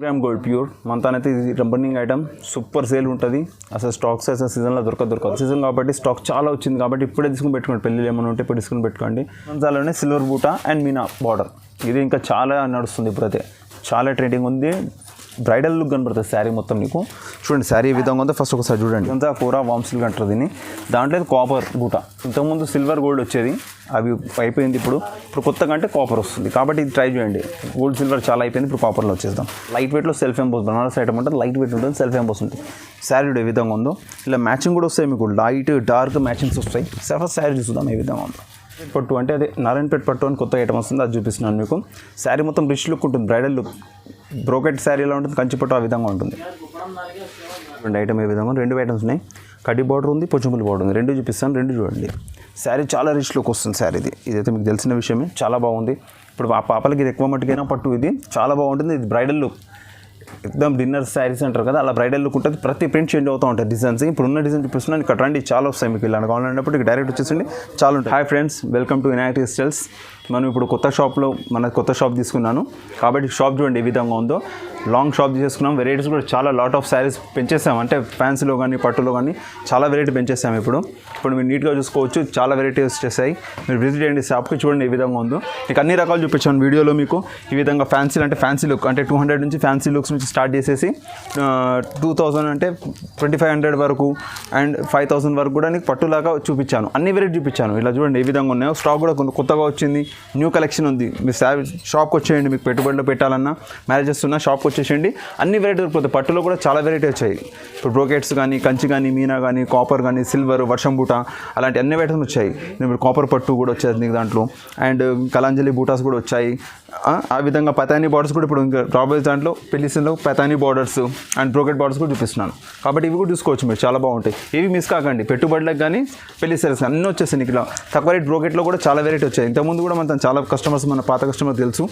Gram gold pure మనతోనైతే ఇది రబ్బర్నింగ్ item super sale ఉంటుంది. అసలు స్టాక్స్ అసలు సీజన్లో దొరకదు సీజన్ కాబట్టి స్టాక్ చాలా వచ్చింది కాబట్టి ఇప్పుడే తీసుకుని పెట్టుకోండి. పెళ్ళిళ్ళు ఏమైనా ఉంటే ఇప్పుడు తీసుకుని పెట్టుకోండి. దానిలోనే సిల్వర్ బూటా అండ్ మీనా బార్డర్ ఇది ఇంకా చాలా నడుస్తుంది. ఇప్పుడైతే చాలా ట్రెండింగ్ ఉంది. బ్రైడల్ లుక్ కనబడుతుంది శారీ మొత్తం. నీకు చూడండి శారీ ఈ విధంగా ఉందో ఫస్ట్ ఒకసారి చూడండి. అంతా పూరా వామ్ సిల్క్ అంటారు దీన్ని. దాంట్లో కాపర్ బూటా. ఇంతకుముందు సిల్వర్ గోల్డ్ వచ్చేది, అవి అయిపోయింది. ఇప్పుడు కొత్తగా అంటే కాపర్ వస్తుంది కాబట్టి ఇది ట్రై చేయండి. గోల్డ్ సిల్వర్ చాలా అయిపోయింది, ఇప్పుడు కాపర్లో వచ్చేద్దాం. లైట్ వెయిట్లో సెల్ఫ్ ఎంబోస్ బనారస్ ఐటమ్ ఉంటుంది. లైట్ వెయిట్ ఉంటుంది, సెల్ఫ్ ఎంబోస్ ఉంటుంది. శారీ ఏ విధంగా ఉందో ఇలా మ్యాచింగ్ కూడా వస్తాయి. మీకు లైట్ డార్క్ మ్యాచింగ్స్ వస్తాయి. ఫస్ట్ శారీ చూద్దాం ఏ విధంగా ఉందో. పట్టు అంటే అదే నారాయణపేట పట్టు అని కొత్త ఐటమ్ వస్తుంది, అది చూపిస్తున్నాను మీకు. శారీ మొత్తం రిచ్ లుక్ ఉంటుంది, బ్రైడల్ లుక్. బ్రోకెట్ శారీ ఎలా ఉంటుంది, కంచి పట్టు ఆ విధంగా ఉంటుంది. రెండు ఐటమ్ ఏ విధంగా, రెండు ఐటమ్స్ ఉన్నాయి. కడ్డీ బార్డర్ ఉంది, పొచ్చుంపుల్ బార్డర్ ఉంది. రెండు చూపిస్తాను, రెండు చూడండి. శారీ చాలా రిచ్ లుక్ వస్తుంది. శారీది ఇదైతే మీకు తెలిసిన విషయమే, చాలా బాగుంది. ఇప్పుడు ఆ పాపలకి ఇది ఎక్కువ మట్టుకైనా పట్టు ఇది చాలా బాగుంటుంది. ఇది బ్రైడల్ లుక్, ఎక్దమ్ డిన్నర్ శారీస్ అంటారు కదా, అలా బ్రైడల్ లుక్ ఉంటుంది. ప్రతి ప్రింట్ చేంజ్ అవుతూ ఉంటాయి డిజైన్స్. ఇప్పుడు ఉన్న డిజైన్ చూపిస్తున్నాను, ఇక్కడ రండి చాలా వస్తాయి మీకు. ఇలా కావాలన్నప్పుడు ఇక డైరెక్ట్ వచ్చేసండి, చాలా ఉంటాయి. Hi friends, welcome to Vinayak textiles. మనం ఇప్పుడు కొత్త షాప్ తీసుకున్నాను కాబట్టి షాప్ చూడండి ఏ విధంగా ఉందో. లాంగ్ షాప్ తీసుకున్నాం. వెరైటీస్ కూడా చాలా లాట్ ఆఫ్ శారీస్ పెంచేసాం. అంటే ఫ్యాన్సీలో కానీ పట్టులో కానీ చాలా వెరైటీ పెంచేసాము. ఇప్పుడు మీరు నీట్గా చూసుకోవచ్చు, చాలా వెరైటీస్ వచ్చేసాయి. మీరు విజిట్ చేయండి షాప్కి, చూడండి ఏ విధంగా ఉందో. మీకు అన్ని రకాలు చూపించాను వీడియోలో. మీకు ఈ విధంగా ఫ్యాన్సీలు అంటే ఫ్యాన్సీ లుక్ అంటే 200 నుంచి ఫ్యాన్సీ లుక్స్ నుంచి స్టార్ట్ చేసేసి 2000 అంటే 2500 వరకు అండ్ 5000 వరకు కూడా నీకు పట్టులాగా చూపించాను. అన్ని వెరైటీ చూపించాను. ఇలా చూడండి ఏ విధంగా ఉన్నాయో. స్టాక్ కూడా కొత్తగా వచ్చింది, న్యూ కలెక్షన్ ఉంది. మీరు షాప్కి వచ్చేయండి. మీకు పెట్టుబడిలో పెట్టాలన్నా, మ్యారేజెస్ ఉన్నా షాప్కి వచ్చేసేయండి. అన్ని వెరైటీ దొరుకుతాయి. పట్టులో కూడా చాలా వెరైటీ వచ్చాయి. ఇప్పుడు బ్రోకెట్స్ కానీ, కంచి కానీ, మీనా కానీ, కాపర్ కానీ, సిల్వర్, వర్షం బూటా అలాంటి అన్ని వెరైటీస్ వచ్చాయి. ఇప్పుడు కాపర్ పట్టు కూడా వచ్చేది నీకు దాంట్లో. అండ్ కలాంజలి బూటాస్ కూడా వచ్చాయి. ఆ విధంగా పతానీ బార్డర్స్ కూడా ఇప్పుడు ఇంకా రాబోయే దాంట్లో పెళ్లిలో పతానీ బార్డర్స్ అండ్ బ్రోకెట్ బార్డర్స్ కూడా చూపిస్తున్నాను. కాబట్టి ఇవి కూడా చూసుకోవచ్చు మీరు, చాలా బాగుంటాయి. ఇవి మిస్ కాకండి. పెట్టుబడులకు కానీ పెళ్లి సేల్స్ అన్నీ వచ్చేసాయి. నీకు ఇలా తక్కువ రేట్ బ్రోకెట్లో కూడా చాలా వెరైటీ వచ్చాయి. ఇంతకుముందు కూడా మన చాలా కస్టమర్స్, మన పాత కస్టమర్ తెలుసు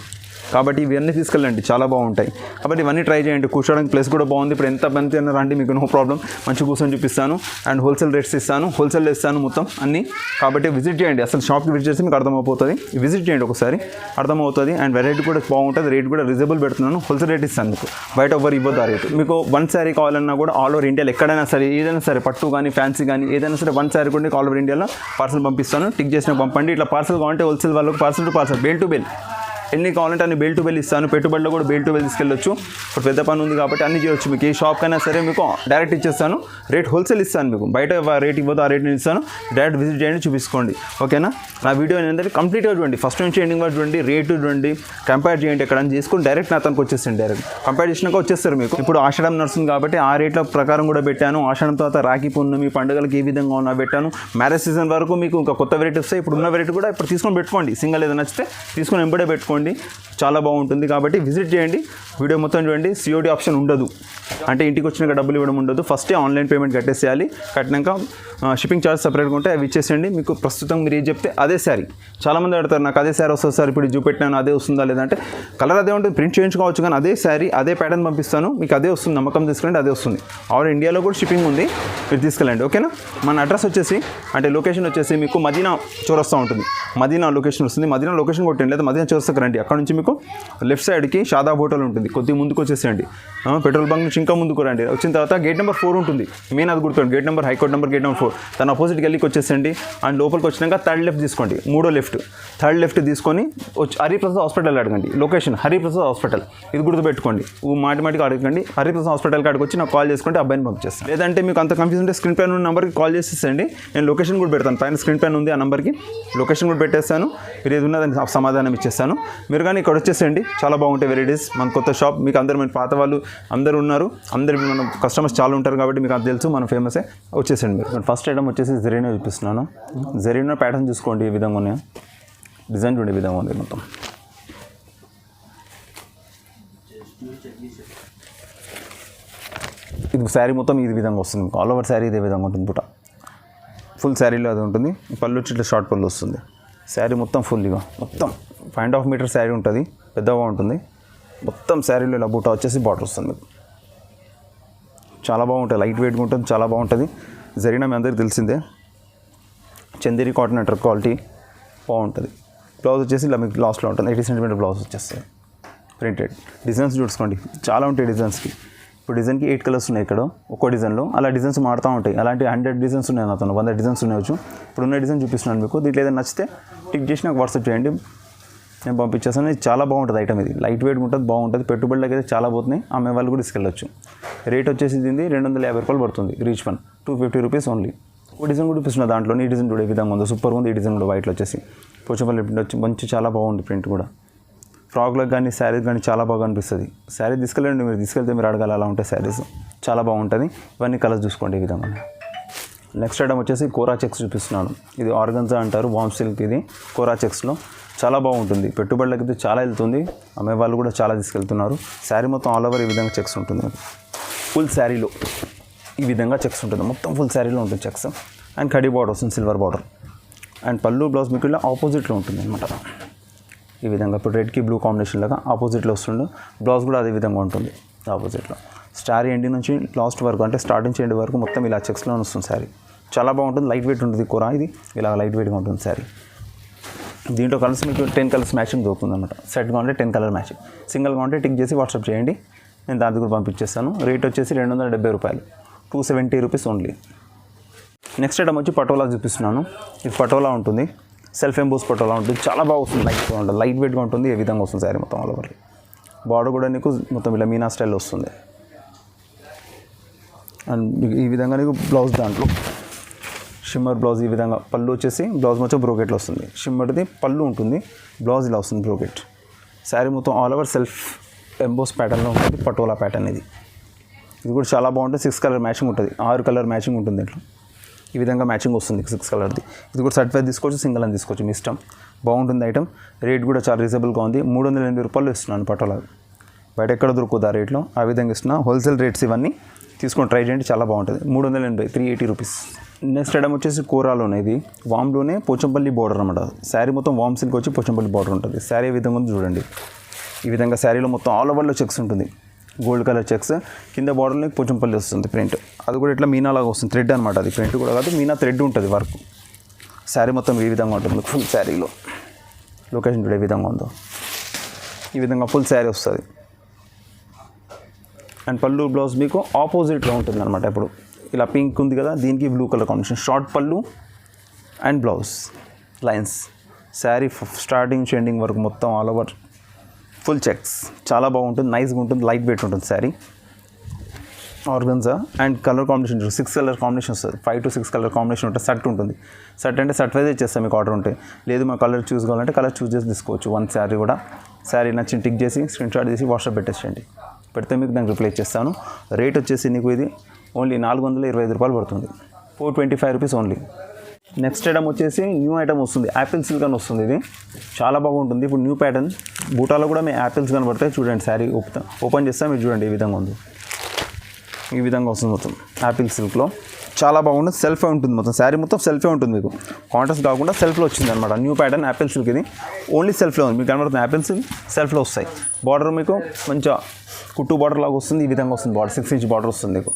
కాబట్టి ఇవన్నీ తీసుకెళ్ళండి, చాలా బాగుంటాయి. కాబట్టి ఇవన్నీ ట్రై చేయండి. కూర్చోడానికి ప్లేస్ కూడా బాగుంది. ఇప్పుడు ఎంత మంది అన్నా రండి, మీకు నో ప్రాబ్లం. మంచి కూర్చొని చూపిస్తాను అండ్ హోల్సేల్ రేట్స్ ఇస్తాను, హోల్సేల్ ఇస్తాను మొత్తం అన్నీ. కాబట్టి విజిట్ చేయండి. అసలు షాప్కి విజిట్ చేస్తే మీకు అర్థమైపోతుంది. విజిట్ చేయండి ఒకసారి, అర్థమవుతుంది. అండ్ వెరైటీ కూడా బాగుంటుంది. రేట్ కూడా రీజనబుల్ పెడుతున్నాను. హోల్సేల్ రేట్ ఇస్తాను మీకు, బయట ఎవరు ఇవ్వద్దు ఆ రేటు. మీకు వన్ శారీ కావాలన్నా కూడా ఆల్ ఓవర్ ఇండియాలో ఎక్కడైనా సరే, ఏదైనా సరే పట్టు కానీ ఫ్యాన్సీ కానీ ఏదైనా సరే వన్ శారీ కూడా ఆల్ ఓవర్ ఇండియాలో పార్సల్ పంపిస్తాను. టిక్ చేసిన పంపండి. ఇట్లా పార్సల్ కావాలంటే హోల్సేల్ వాళ్ళకి parcel to parcel, bale to bale ఎన్ని కావాలంటే అన్ని బేల్ టు బేల్ ఇస్తాను. పెట్టుబడిలో కూడా బేల్ టు బేల్ తీసుకెళ్ళొచ్చు. ఇప్పుడు పెద్ద పని ఉంది కాబట్టి అన్ని చేయొచ్చు. మీకు ఏ షాప్కైనా సరే మీకు డైరెక్ట్ ఇచ్చేస్తాను. రేట్ హోల్సేల్ ఇస్తాను మీకు, బయట రేట్ ఇవ్వదు ఆ రేట్ నేను ఇస్తాను. డైరెక్ట్ విజిట్ చేయండి, చూపించుకోండి. ఓకేనా? నా వీడియో ఏంటంటే కంప్లీట్గా చూడండి, ఫస్ట్ నుంచి ఎండింగ్ వరకు చూడండి, రేటు చూడండి, కంపేర్ చేయండి. ఎక్కడ చేసుకొని డైరెక్ట్ నా తనకు వచ్చేస్తాను. డైరెక్ట్ కంపేర్ చేసినాక వచ్చేస్తారు మీకు. ఇప్పుడు ఆషాఢం నడుస్తుంది కాబట్టి ఆ రేట్ల ప్రకారం కూడా పెట్టాను. ఆషాఢం తర్వాత రాఖీ పున్నమి పండుగలకి ఏ విధంగా ఉన్నా పెట్టాను. మ్యారేజ్ సీజన్ వరకు మీకు ఇంకా కొత్త వెరైటీ వస్తాయి. ఇప్పుడు ఉన్న వెరైటీ కూడా ఇప్పుడు తీసుకొని పెట్టుకోండి. సింగల్ ఏదైనా నచ్చితే తీసుకొని ఎంబడే పెట్టుకోండి, చాలా బాగుంటుంది. కాబట్టి విజిట్ చేయండి, వీడియో మొత్తం చూడండి. సిఓడి ఆప్షన్ ఉండదు, అంటే ఇంటికి వచ్చినాక డబ్బులు ఇవ్వడం ఉండదు. ఫస్టే ఆన్లైన్ పేమెంట్ కట్టేసేయాలి. కట్టినాక షిప్పింగ్ ఛార్జ్ సపరేట్గా ఉంటాయి, అవి ఇచ్చేసేయండి. మీకు ప్రస్తుతం మీరు ఏం చెప్తే అదే శారీ. చాలామంది అడుగుతారు, నాకు అదే శారీ వస్తుంది సార్, ఇప్పుడు చూపెట్టినాను అదే వస్తుందా లేదంటే, కలర్ అదే ఉంటుంది, ప్రింట్ చేయించుకోవచ్చు, కానీ అదే శారీ అదే ప్యాటర్న్ పంపిస్తాను మీకు, అదే వస్తుంది. నమ్మకం తీసుకెళ్ళండి, అదే వస్తుంది. ఆల్ ఇండియాలో కూడా షిప్పింగ్ ఉంది, మీరు తీసుకెళ్ళండి. ఓకేనా? మన అడ్రస్ వచ్చేసి అంటే లొకేషన్ వచ్చేసి మీకు మదీనా చౌరస్తా ఉంటుంది. మదీనా లొకేషన్ వస్తుంది. మదీనా లొకేషన్ కొట్టండి, లేదా మదీనా చౌరస్తాకి రండి. అక్కడ నుంచి మీకు లెఫ్ట్ సైడ్కి షాదాబ్ హోటల్ ఉంటుంది. కొద్దిగా ముందుకు వచ్చేసేయండి. పెట్రోల్ బంక్ నుంచి ఇంకా ముందుకు రండి. వచ్చిన తర్వాత గేట్ నెంబర్ 4 ఉంటుంది. మెయిన్ అది గుర్తుపెట్టండి. Gate number high court number gate number 4. దాని ఆపోజిట్కి వెళ్ళి వచ్చేసండి. అండ్ లోపలికి వచ్చినాక థర్డ్ లెఫ్ట్ తీసుకోండి. థర్డ్ లెఫ్ట్ తీసుకొని హరిప్రసాద్ హాస్పిటల్ అడగండి. లొకేషన్ హరిప్రసాద్ హాస్పిటల్, ఇది గుర్తుపెట్టుకోండి. మాటిమాటికి అడగండి. హరిప్రసాద్ హాస్పిటల్ కాడికి వచ్చి నాకు కాల్ చేసుకుంటే అబ్బాయిని పంపిస్తాను. లేదంటే మీకు అంత కన్ఫ్యూజన్ ఉంటే స్క్రీన్ పైన ఉన్న నెంబర్కి కాల్ చేసేసండి. నేను లొకేషన్ కూడా పెడతాను. పైన స్క్రీన్ పైన ఉంది, ఆ నెంబర్కి లొకేషన్ కూడా పెట్టేస్తాను. మీరు ఏది ఉన్నదని సమాధానం ఇచ్చేస్తాను. మీరు కానీ ఇక్కడ వచ్చేసేయండి, చాలా బాగుంటాయి వెరైటీస్. మన కొత్త షాప్, మీకు అందరూ మన పాత వాళ్ళు అందరూ ఉన్నారు, అందరు మన కస్టమర్స్ చాలా ఉంటారు కాబట్టి మీకు అది తెలుసు, మన ఫేమసే. వచ్చేసండి మీరు. ఫస్ట్ ఐటమ్ వచ్చేసి జరీనా చూపిస్తున్నాను. జరీనా ప్యాటర్న్ చూసుకోండి, ఈ విధంగా ఉన్నాయి. డిజైన్ చూడండి, ఈ విధంగా ఉంది మొత్తం. ఇది శారీ మొత్తం ఈ విధంగా వస్తుంది. ఆల్ ఓవర్ శారీ ఇదే విధంగా ఉంటుంది. బుట్ట ఫుల్ శారీలో అది ఉంటుంది. పళ్ళు వచ్చి ఇట్లా షార్ట్ పళ్ళు వస్తుంది. శారీ మొత్తం ఫుల్గా మొత్తం 5.5 మీటర్ శారీ ఉంటుంది, పెద్దగా ఉంటుంది. మొత్తం శారీలో ఇలా బూటా వచ్చేసి బార్డర్ వస్తుంది మీకు. చాలా బాగుంటుంది, లైట్ వెయిట్గా ఉంటుంది, చాలా బాగుంటుంది. జరీనా మీ అందరికీ తెలిసిందే, చందేరి కాటన్ అంటారు, క్వాలిటీ బాగుంటుంది. బ్లౌజ్ వచ్చేసి ఇలా మీకు లాస్ట్లో ఉంటుంది. 80 సెంటీమీటర్ బ్లౌజ్ వచ్చేస్తుంది. ప్రింటెడ్ డిజైన్స్ చూసుకోండి, చాలా ఉంటాయి డిజైన్స్కి. ఇప్పుడు డిజైన్కి 8 కలర్స్ ఉన్నాయి ఇక్కడ ఒక్కో డిజైన్లో. అలా డిజైన్స్ మారుతూ ఉంటాయి. అలాంటి 100 డిజైన్స్ ఉన్నాయి నాతో, 100 డిజైన్స్ ఉన్నాయచ్చు. ఇప్పుడు ఉన్న డిజైన్ చూపిస్తున్నాను మీకు. దీంట్లో ఏదైనా నచ్చితే టిక్ చేసి నాకు వాట్సాప్ చేయండి, నేను పంపించేస్తాను. ఇది చాలా బాగుంటుంది ఐటమ్, ఇది లైట్ వెయిట్గా ఉంటుంది, బాగుంటుంది. పెట్టుబడులకి అయితే చాలా పోతున్నాయి, అమ్మే వాళ్ళు కూడా తీసుకెళ్ళచ్చు. రేట్ వచ్చేసి దీన్ని 250 రూపాయలు పడుతుంది. Reach one 250 rupees only. ఒక డిజైన్ కూడా చూపిస్తున్నా దాంట్లో, ఈ డిజైన్ కూడా ఏ విధంగా ఉందో సూపర్ ఉంది. ఈ డిజైన్ కూడా వైట్లో వచ్చేసి పోచంపల్లి ప్రింట్ వచ్చి మంచి చాలా బాగుంది ప్రింట్ కూడా. ఫ్రాక్లకు కానీ శారీస్ కానీ చాలా బాగా అనిపిస్తుంది. శారీ తీసుకెళ్ళండి, మీరు తీసుకెళ్తే మీరు అడగాలి, అలా ఉంటాయి శారీస్, చాలా బాగుంటుంది. ఇవన్నీ కలర్స్ చూసుకోండి ఈ విధంగా. నెక్స్ట్ ఐటమ్ వచ్చేసి కోరా చెక్స్ చూపిస్తున్నాను. ఇది ఆర్గన్జా అంటారు, వామ్ సిల్క్. ఇది కోరా చెక్స్లో చాలా బాగుంటుంది. పెట్టుబడులకి అయితే చాలా వెళ్తుంది, అమ్మే వాళ్ళు కూడా చాలా తీసుకెళ్తున్నారు. శారీ మొత్తం ఆల్ ఓవర్ ఈ విధంగా చెక్స్ ఉంటుంది. ఫుల్ శారీలో ఈ విధంగా చెక్స్ ఉంటుంది, మొత్తం ఫుల్ శారీలో ఉంటుంది చెక్స్. అండ్ కడీ బార్డర్ వస్తుంది, సిల్వర్ బార్డర్. అండ్ పళ్ళు బ్లౌజ్ మీకు ఇలా ఆపోజిట్లో ఉంటుంది అనమాట. ఈ విధంగా ఇప్పుడు రెడ్కి బ్లూ కాంబినేషన్ లాగా ఆపోజిట్లో వస్తుంది. బ్లౌజ్ కూడా అదే విధంగా ఉంటుంది ఆపోజిట్లో. స్టార్ ఎండి నుంచి లాస్ట్ వరకు, అంటే స్టార్ట్ నుంచి ఎండ్ వరకు మొత్తం ఇలా చెక్స్లో వస్తుంది శారీ. చాలా బాగుంటుంది, లైట్ వెయిట్ ఉంటుంది కూర. ఇది ఇలా లైట్ వెయిట్గా ఉంటుంది శారీ. దీంట్లో కలర్స్ మీకు 10 కలర్స్ మ్యాచింగ్ దొరుకుతుంది అనమాట. సెట్గా ఉంటే 10 కలర్ మ్యాచింగ్, సింగిల్గా ఉంటే టిక్ చేసి వాట్సాప్ చేయండి, నేను దాని కూడా పంపించేస్తాను. రేట్ వచ్చేసి 270 రూపాయలు, 270 రూపీస్ ఓన్లీ. నెక్స్ట్ ఐటమ్ వచ్చి పటోలా చూపిస్తున్నాను. ఇది పటోలా ఉంటుంది, సెల్ఫ్ ఎంబోస్ పటోలా ఉంటుంది. చాలా బాగా వస్తుంది, లైట్గా ఉంటుంది, లైట్ వెయిట్గా ఉంటుంది. ఏ విధంగా వస్తుంది శారీ మొత్తం ఆల్ ఓవర్. బార్డర్ కూడా నీకు మొత్తం ఇలా మీనా స్టైల్లో వస్తుంది. అండ్ ఈ విధంగా నీకు బ్లౌజ్ దాంట్లో షిమ్మర్ బ్లౌజ్. ఈ విధంగా పళ్ళు వచ్చేసి బ్లౌజ్ మొత్తం బ్రోకెట్లో వస్తుంది. షిమ్మర్ది పళ్ళు ఉంటుంది, బ్లౌజ్ ఇలా వస్తుంది బ్రోకెట్. శారీ మొత్తం ఆల్ ఓవర్ సెల్ఫ్ ఎంబోస్ ప్యాటర్న్లో ఉంటుంది, పటోలా ప్యాటర్న్ ఇది. ఇది కూడా చాలా బాగుంటుంది. 6 కలర్ మ్యాచింగ్ ఉంటుంది, 6 కలర్ మ్యాచింగ్ ఉంటుంది దీంట్లో. ఈ విధంగా మ్యాచింగ్ వస్తుంది 6 కలర్ది. ఇది కూడా సర్టిఫైడ్ తీసుకోవచ్చు, సింగిల్ అని తీసుకోవచ్చు, మీ ఇష్టం. బాగుంటుంది ఐటమ్. రేట్ కూడా చాలా రీజనబుల్గా ఉంది. 380 రూపాయలు ఇస్తున్నాను పటోలా. బయట ఎక్కడ దొరుకుతుంది ఆ రేట్లో, ఆ విధంగా ఇస్తున్నా. హోల్సేల్ రేట్స్ ఇవన్నీ తీసుకొని ట్రై చేయండి, చాలా బాగుంటుంది. 380, 380 రూపీస్. నెక్స్ట్ ఐటమ్ వచ్చేసి కూరాలోనే, ఇది వామ్లోనే పోచంపల్లి బార్డర్ అనమాట. శారీ మొత్తం వామ్ సిల్క్ వచ్చి పోచంపల్లి బార్డర్ ఉంటుంది. శారీ ఏ విధంగా ఉంది చూడండి. ఈ విధంగా శారీలో మొత్తం ఆల్ ఓవర్లో చెక్స్ ఉంటుంది, గోల్డ్ కలర్ చెక్స్. కింద బార్డర్లో పోచంపల్లి వస్తుంది ప్రింట్. అది కూడా ఇట్లా మీనాలాగా వస్తుంది, థ్రెడ్ అనమాట. అది ప్రింట్ కూడా కాదు, మీనా థ్రెడ్ ఉంటుంది వర్క్. శారీ మొత్తం ఈ విధంగా ఉంటుంది ఫుల్ శారీలో. లొకేషన్ కూడా ఏ విధంగా ఉందో ఈ విధంగా ఫుల్ శారీ వస్తుంది. అండ్ పళ్ళు బ్లౌజ్ మీకు ఆపోజిట్లో ఉంటుంది అనమాట. ఇప్పుడు ఇలా పింక్ ఉంది కదా, దీనికి బ్లూ కలర్ కాంబినేషన్. షార్ట్ పళ్ళు and blouse lines. Sari starting ending వరకు మొత్తం ఆల్ ఓవర్ ఫుల్ చెక్స్. చాలా బాగుంటుంది, నైస్గా ఉంటుంది, లైట్ వెయిట్ ఉంటుంది sari. Organza and colour combination 6 colour combination వస్తుంది. 5 to 6 కలర్ కాంబినేషన్ ఉంటుంది. సెట్ ఉంటుంది. సెట్ అంటే సెట్ వైజ్ ఇచ్చేస్తాం మీకు ఆర్డర్ ఉంటే. లేదు మా కలర్ చూస్ కావాలంటే కలర్ చూస్ చేసి తీసుకోవచ్చు. వన్ శారీ కూడా శారీ నచ్చిన టిక్ చేసి స్క్రీన్షాట్ చేసి వాట్సాప్ పెట్టేసేయండి, పెడితే మీకు దానికి రిప్లై ఇచ్చేస్తాను. రేట్ వచ్చేసి నీకు ఇది ఓన్లీ 425 రూపాయలు పడుతుంది, 425 రూపీస్ ఓన్లీ. నెక్స్ట్ ఐటమ్ వచ్చేసి న్యూ ఐటమ్ వస్తుంది, యాపిల్ సిల్క్ అని వస్తుంది. ఇది చాలా బాగుంటుంది. ఇప్పుడు న్యూ ప్యాటర్న్ బూటాలో కూడా మీ యాపిల్స్ కనబడతాయి. చూడండి శారీ ఓపెన్ చేస్తే మీరు చూడండి ఈ విధంగా ఉంది. ఈ విధంగా వస్తుంది మొత్తం యాపిల్ సిల్క్లో. చాలా బాగుంటుంది, సెల్ఫే ఉంటుంది మొత్తం. శారీ మొత్తం సెల్ఫే ఉంటుంది మీకు, కాంట్రాస్ట్ కాకుండా సెల్ఫ్లో వచ్చింది అనమాట. New pattern Apple silk. ఇది ఓన్లీ సెల్ఫ్లో ఉంది మీకు కనబడుతుంది. యాపిల్ సిల్క్ సెల్ఫ్లో వస్తాయి. బార్డర్ మీకు మంచిగా కుట్టు బార్డర్ లాగా వస్తుంది. ఈ విధంగా వస్తుంది బార్డర్, 6 ఇంచ్ బార్డర్ వస్తుంది మీకు.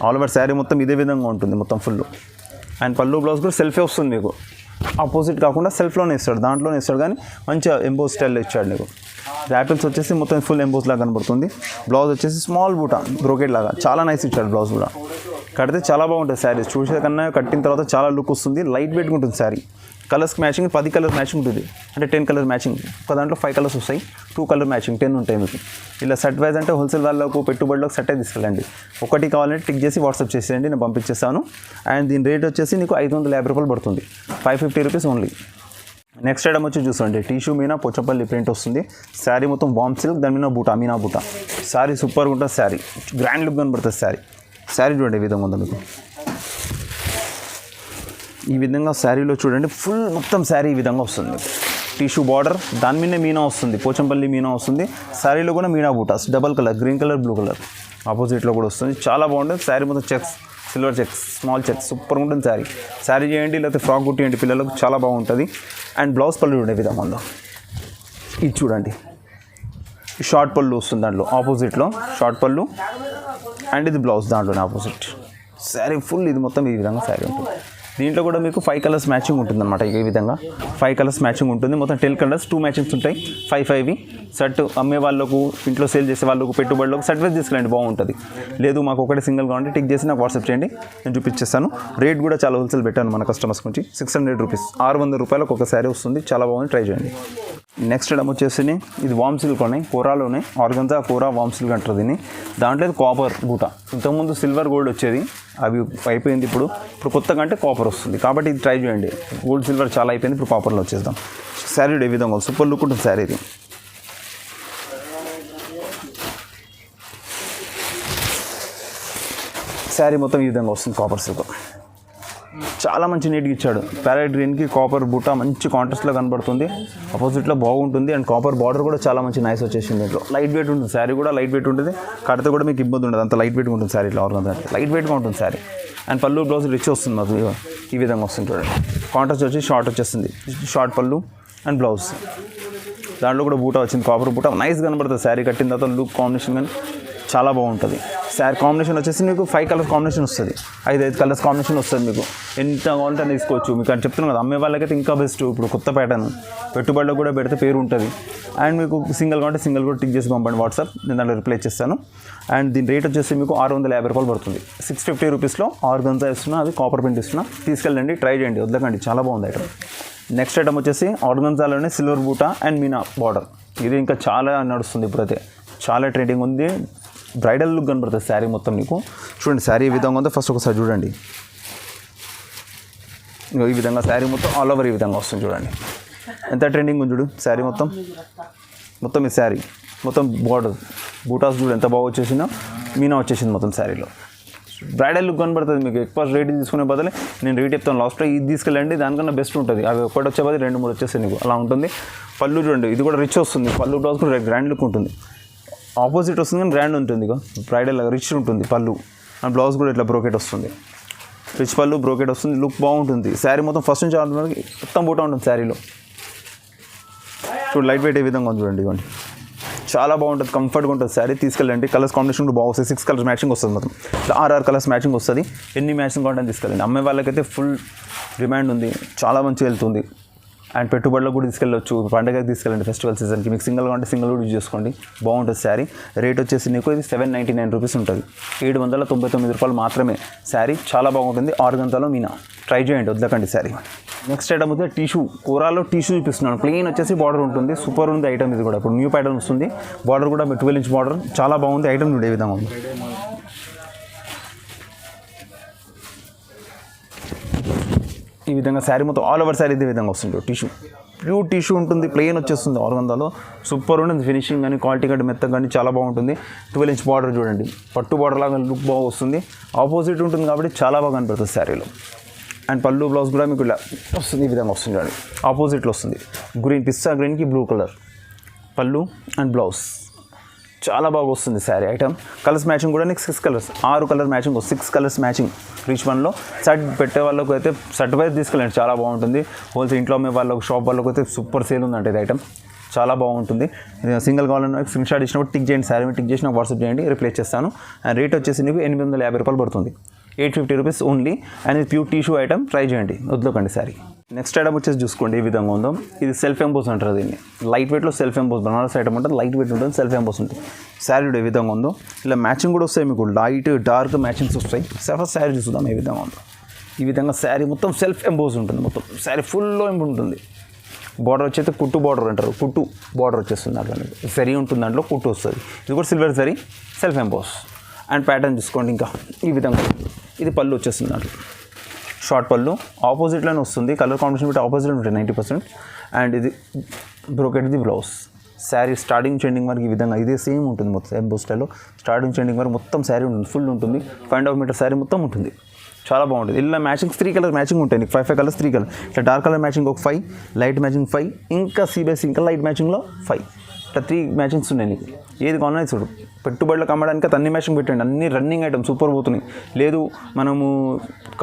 ఆల్ ఓవర్ శారీ మొత్తం ఇదే విధంగా ఉంటుంది మొత్తం ఫుల్. అండ్ పళ్ళు బ్లౌజ్ కూడా సెల్ఫే వస్తుంది మీకు. ఆపోజిట్ కాకుండా సెల్ఫ్లోనే ఇస్తాడు, దాంట్లోనే ఇస్తాడు, కానీ మంచిగా ఎంబోస్ స్టైల్లో ఇచ్చాడు మీకు. యాపిల్స్ వచ్చేసి మొత్తం ఫుల్ ఎంబోస్ లాగా కనబడుతుంది. బ్లౌజ్ వచ్చేసి స్మాల్ బూటా బ్రోకెట్ లాగా చాలా నైస్ ఇచ్చాడు. బ్లౌజ్ కూడా కడితే చాలా బాగుంటుంది శారీ. చూసే కన్నా కట్టిన తర్వాత చాలా లుక్ వస్తుంది, లైట్ వెయిట్గా ఉంటుంది శారీ. కలర్స్కి మ్యాచింగ్ 10 కలర్ మ్యాచింగ్ ఉంటుంది, అంటే 10 కలర్ మ్యాచింగ్. ఒక దాంట్లో 5 కలర్స్ వస్తాయి, 2 కలర్ మ్యాచింగ్ 10 ఉంటాయి మీకు. ఇలా సెట్ వైజ్ అంటే హోల్సేల్ వాళ్ళకు పెట్టుబడిలోకి సెట్ అయి తీసుకెళ్ళండి. ఒకటి కావాలంటే టిక్ చేసి వాట్సాప్ చేసేయండి, నేను పంపించేస్తాను. అండ్ దీని రేట్ వచ్చేసి నీకు 550 రూపాయలు పడుతుంది, 550 రూపీస్ ఓన్లీ. నెక్స్ట్ ఐటమ్ వచ్చి చూసుకోండి, టిష్యూ మీనా పోచంపల్లి ప్రింట్ వస్తుంది. శారీ మొత్తం వామ్ సిల్క్, దాని మీద బూటా మీనా బూటా. శారీ సూపర్గా ఉంటుంది, శారీ గ్రాండ్ లుక్ కనబడుతుంది. శారీ చూడండి ఈ విధంగా ఉంది మీకు. ఈ విధంగా శారీలో చూడండి ఫుల్ మొత్తం శారీ ఈ విధంగా వస్తుంది మీకు. టిష్యూ బార్డర్, దాని మీద మీనా వస్తుంది, పోచంపల్లి మీనా వస్తుంది. శారీలో కూడా Meena buttas, double colour, green colour, blue colour ఆపోజిట్లో కూడా వస్తుంది. చాలా బాగుంటుంది శారీ మొత్తం. Checks, silver checks, small checks, సూపర్గా ఉంటుంది శారీ. శారీ చేయండి లేకపోతే ఫ్రాక్ కుట్టియండి పిల్లలకు, చాలా బాగుంటుంది. అండ్ బ్లౌజ్ పళ్ళు చూడండి విధంగా ఉందో. ఇది చూడండి షార్ట్ పళ్ళు వస్తుంది దాంట్లో, ఆపోజిట్లో షార్ట్ పళ్ళు. అండ్ ఇది బ్లౌజ్ దాంట్లోనే ఆపోజిట్. శారీ ఫుల్ ఇది మొత్తం ఈ విధంగా శారీ ఉంటుంది. దీంట్లో కూడా మీకు 5 కలర్స్ మ్యాచింగ్ ఉంటుంది అనమాట. ఈ విధంగా 5 కలర్స్ మ్యాచింగ్ ఉంటుంది. మొత్తం 10 కలర్స్ 2 మ్యాచింగ్స్ ఉంటాయి. 5 సెట్ అమ్మే వాళ్ళకు, ఇంట్లో సేల్ చేసే వాళ్ళకు, పెట్టుబడులకు సెట్ వైజ్ తీసుకురండి, బాగుంటుంది. లేదు మాకు ఒకటి సింగిల్ కావాలంటే టిక్ చేసి నాకు వాట్సాప్ చేయండి, నేను చూపించేస్తాను. రేట్ కూడా చాలా హోల్సేల్ పెట్టాను మన కస్టమర్స్ నుంచి. 600 రూపీస్, 600 రూపాయలకు ఒక శారీ వస్తుంది. చాలా బాగుంది, ట్రై చేయండి. నెక్స్ట్ ఐటమ్ వచ్చేసి ఇది వామ్ సిల్క్ ఉన్నాయి, కోరాలోనే ఆర్గంజా కోరా వామ్ సిల్క్ అంటారు దీన్ని. దాంట్లో కాపర్ బూట, ఇంతకుముందు సిల్వర్ గోల్డ్ వచ్చేది, అవి అయిపోయింది. ఇప్పుడు కొత్తగా అంటే కాపర్ వస్తుంది, కాబట్టి ఇది ట్రై చేయండి. గోల్డ్ సిల్వర్ చాలా అయిపోయింది, ఇప్పుడు కాపర్లో వచ్చేద్దాం. శారీ ఏ విధంగా సూపర్ లుక్ ఉంటుంది శారీ ఇది. శారీ మొత్తం ఈ విధంగా వస్తుంది, కాపర్ సిల్క్ చాలా మంచి నీట్గా ఇచ్చాడు. ప్యారెట్ గ్రీన్కి కాపర్ బూటా మంచి కాంట్రాస్ట్లో కనబడుతుంది, అపోజిట్లో బాగుంటుంది. అండ్ కాపర్ బార్డర్ కూడా చాలా మంచి నైస్ వచ్చేసింది. దీంట్లో లైట్ వెయిట్ ఉంటుంది, శారీ కూడా లైట్ వెయిట్ ఉంటుంది. కడితే కూడా మీకు ఇబ్బంది ఉండదు, అంత లైట్ వెయిట్గా ఉంటుంది శారీ. ఇట్లా ఆర్గంజా అంటే లైట్ వెయిట్గా ఉంటుంది శారీ. అండ్ పళ్ళు బ్లౌజ్ రిచ్ వస్తుంది మాకు, ఈ విధంగా వస్తుంది చూడండి. కాంట్రాస్ట్ వచ్చి షార్ట్ వచ్చేస్తుంది, షార్ట్ పళ్ళు అండ్ బ్లౌజ్. దాంట్లో కూడా బూటా వచ్చింది, కాపర్ బూటా నైస్ కనబడుతుంది. శారీ కట్టిన తర్వాత లుక్ కాంబినేషన్ కానీ చాలా బాగుంటుంది. శారీ కాంబినేషన్ వచ్చేసి మీకు 5 కలర్స్ కాంబినేషన్ వస్తుంది, 5 కలర్స్ కాంబినేషన్ వస్తుంది. మీకు ఎంత కావాలంటే అని తీసుకోవచ్చు. మీకు అని చెప్తున్నాను కదా, అమ్మే వాళ్ళకైతే ఇంకా బెస్ట్. ఇప్పుడు కొత్త ప్యాటర్న్, పెట్టుబడిలో కూడా పెడితే పేరు ఉంటుంది. అండ్ మీకు సింగిల్ కావాలంటే సింగిల్ కూడా టిక్ చేసి పంపండి వాట్సాప్, నేను దాంట్లో రిప్లై చేస్తాను. అండ్ దీని రేట్ వచ్చేసి మీకు 650 రూపాయలు పడుతుంది. 650 రూపీస్లో ఆర్గంజా ఇస్తున్నా, అది కాపర్ ప్రింట్ ఇస్తున్నా. తీసుకెళ్ళండి, ట్రై చేయండి, వదలకండి, చాలా బాగుంది ఐటమ్. నెక్స్ట్ ఐటమ్ వచ్చేసి ఆర్గంజాలోనే సిల్వర్ బూటా అండ్ మీనా బార్డర్. ఇది ఇంకా చాలా నడుస్తుంది ఇప్పుడైతే, చాలా ట్రెండింగ్ ఉంది. బ్రైడల్ లుక్ కనబడుతుంది శారీ మొత్తం మీకు. చూడండి శారీ ఈ విధంగా ఉందో ఫస్ట్ ఒకసారి చూడండి. ఈ విధంగా శారీ మొత్తం ఆల్ ఓవర్ ఈ విధంగా వస్తుంది చూడండి, ఎంత ట్రెండింగ్ ఉంది చూడు శారీ మొత్తం. మొత్తం ఈ శారీ మొత్తం బార్డర్ బూటాస్ చూడు ఎంత బాగా వచ్చేసిందో, మీనా వచ్చేసింది మొత్తం శారీలో. బ్రైడల్ లుక్ కనబడుతుంది మీకు. ఎక్కువ రేట్ తీసుకునే బదులు నేను రేట్ చెప్తాను లాస్ట్లో, ఇది తీసుకెళ్ళండి, దానికన్నా బెస్ట్ ఉంటుంది. అవి ఒకటి వచ్చే బదులు 2-3 వచ్చేస్తాయి నీకు, అలా ఉంటుంది. పళ్ళు చూడండి, ఇది కూడా రిచ్ వస్తుంది. పళ్ళు బ్లౌజ్ కూడా గ్రాండ్ లుక్ ఉంటుంది. ఆపోజిట్ వస్తుంది కానీ గ్రాండ్ ఉంటుంది. ఇక బ్రైడల్ రిచ్ ఉంటుంది పళ్ళు. అండ్ బ్లౌజ్ కూడా ఇట్లా బ్రోకెట్ వస్తుంది, రిచ్ పళ్ళు బ్రోకెట్ వస్తుంది, లుక్ బాగుంటుంది. శారీ మొత్తం ఫస్ట్ నుంచి మొత్తం బూటా ఉంటుంది శారీలో. చూడు లైట్ వెయిట్ ఏ విధంగా ఉంది చూడండి, ఇవ్వండి చాలా బాగుంటుంది, కంఫర్ట్గా ఉంటుంది శారీ. తీసుకెళ్ళండి. కలర్స్ కాంబినేషన్ కూడా బాగుంటుంది. 6 కలర్స్ మ్యాచింగ్ వస్తుంది మొత్తం, 6 కలర్స్ మ్యాచింగ్ వస్తుంది. ఎన్ని మ్యాచింగ్ కావాలంటే తీసుకెళ్ళండి. అమ్మే వాళ్ళకైతే ఫుల్ డిమాండ్ ఉంది, చాలా మంచిగా వెళ్తుంది. అండ్ పెట్టుబడులకు కూడా తీసుకెళ్ళవచ్చు, పండుగకి తీసుకెళ్ళండి, ఫెస్టివల్ సీజన్కి. మీకు సింగిల్ కావాలంటే సింగిల్ కూడా యూజ్ చేసుకోండి, బాగుంటుంది శారీ. రేట్ వచ్చేసి నీకు ఇది 799 రూపీస్ ఉంటుంది, 799 రూపాయలు మాత్రమే. శారీ చాలా బాగుంటుంది, ఆర్గంజాలో మీనా. ట్రై చేయండి, వదలకండి శారీ. నెక్స్ట్ ఐటమ్ వచ్చి టిష్యూ, కూరాలో టిష్యూ చూపిస్తున్నాను. ప్లెయిన్ వచ్చేసి బార్డర్ ఉంటుంది, సూపర్ ఉంది ఐటమ్. ఇది కూడా ఇప్పుడు న్యూ ప్యాటర్న్ వస్తుంది. బార్డర్ కూడా 12 ఇంచ్ బార్డర్, చాలా బాగుంది ఐటమ్. చూడే విధంగా ఉంది. ఈ విధంగా శారీ మొత్తం ఆల్ ఓవర్ శారీ ఇదే విధంగా వస్తుంది. టిష్యూ ప్యూర్ టిష్యూ ఉంటుంది, ప్లెయిన్ వచ్చేస్తుంది ఆర్గంజాలో. సూపర్ ఉంటుంది ఫినిషింగ్ కానీ, క్వాలిటీ కానీ, మెత్త కానీ చాలా బాగుంటుంది. 12 ఇంచ్ బార్డర్ చూడండి, పట్టు బార్డర్ లాగా లుక్ బాగా వస్తుంది. ఆపోజిట్ ఉంటుంది కాబట్టి చాలా బాగా కనపడుతుంది శారీలో. అండ్ పళ్ళు బ్లౌజ్ కూడా మీకు ఇలా వస్తుంది, ఈ విధంగా వస్తుంది చూడండి. ఆపోజిట్లో వస్తుంది, గ్రీన్ పిస్తా గ్రీన్కి బ్లూ కలర్ పళ్ళు అండ్ బ్లౌజ్. చాలా బాగా వస్తుంది శారీ ఐటమ్. కలర్స్ మ్యాచింగ్ కూడా నీకు 6 colours, 6 colour matching, 6 colours matching. Reach వన్లో సెట్ పెట్టే వాళ్ళకు అయితే సెట్ వైజ్ తీసుకెళ్ళండి, చాలా బాగుంటుంది. హోల్సేల్ ఇంట్లో అమ్మే వాళ్ళకు, షాప్ వాళ్ళకు అయితే సూపర్ సేల్ ఉందంటే ఇది ఐటమ్, చాలా బాగుంటుంది. సింగిల్ కావాలన్నా స్క్రీన్ షాట్ ఇచ్చినప్పుడు టిక్ చేయండి, శారీ టిక్ చేసి నాకు వాట్సాప్ చేయండి, రిప్లై చేస్తాను. అండ్ రేట్ వచ్చేసి నీకు 850 రూపాయలు పడుతుంది, 850 రూపీస్ ఓన్లీ. అండ్ ఇది ప్యూర్ టిష్యూ ఐటమ్, ట్రై చేయండి, వదలకండి శారీ. నెక్స్ట్ ఐటమ్ వచ్చేసి చూసుకోండి, ఈ విధంగా ఉందో. ఇది సెల్ఫ్ ఎంబోస్ అంటారు దీన్ని. లైట్ వెయిట్లో సెల్ఫ్ ఎంబోస్, బనారస్ ఐటమ్ ఉంటుంది, లైట్ వెయిట్ ఉంటుంది, సెల్ఫ్ ఎంబోస్ ఉంటుంది. శారీ ఏ విధంగా ఉందో, ఇలా మ్యాచింగ్ కూడా వస్తాయి మీకు, లైట్ డార్క్ మ్యాచింగ్స్ వస్తాయి. ఫస్ట్ శారీ చూద్దాం ఏ విధంగా ఉందో. ఈ విధంగా శారీ మొత్తం సెల్ఫ్ ఎంబోస్ ఉంటుంది, మొత్తం శారీ ఫుల్లో ఎంబ్ ఉంటుంది. బార్డర్ వచ్చేసి కుట్టు బార్డర్ అంటారు, కుట్టు బార్డర్ వచ్చేస్తుంది. దాంట్లో సరీ ఉంటుంది, దాంట్లో కుట్టు వస్తుంది. ఇది కూడా silver sari, self emboss. And pattern చూసుకోండి, ఇంకా ఈ విధంగా ఇది పళ్ళు వచ్చేస్తుంది. దాంట్లో షార్ట్ పళ్ళు ఆపోజిట్లోనే వస్తుంది, కలర్ కాంబినేషన్ బట్టి ఆపోజిట్లో ఉంటుంది 90%. అండ్ ఇది brocade the blouse. Sari starting ending వరకు ఈ విధంగా ఇదే సేమ్ ఉంటుంది మొత్తం ఎంబో స్టైల్లో. స్టార్టింగ్ చెండింగ్ వరకు మొత్తం శారీ ఉంటుంది, ఫుల్ ఉంటుంది. 5.5 మీటర్ శారీ మొత్తం ఉంటుంది, చాలా బాగుంటుంది. ఇలా మ్యాచింగ్స్ 3 కలర్ మ్యాచింగ్ ఉంటాయి నీకు, 5 కలర్స్ 3 కలర్. ఇట్లా డార్క్ కలర్ మ్యాచింగ్ ఒక 5, లైట్ మ్యాచింగ్ 5, ఇంకా సీబీఎస్ ఇంకా లైట్ మ్యాచింగ్లో 5. ఇట్లా 3 మ్యాచింగ్స్ ఉన్నాయి నీకు. ఏది కావాలన్నా చూడు, పెట్టుబడులకు అమ్మడానికి అన్ని మ్యాచింగ్ పెట్టండి, అన్ని రన్నింగ్ ఐటమ్ సూపర్ పోతున్నాయి. లేదు మనము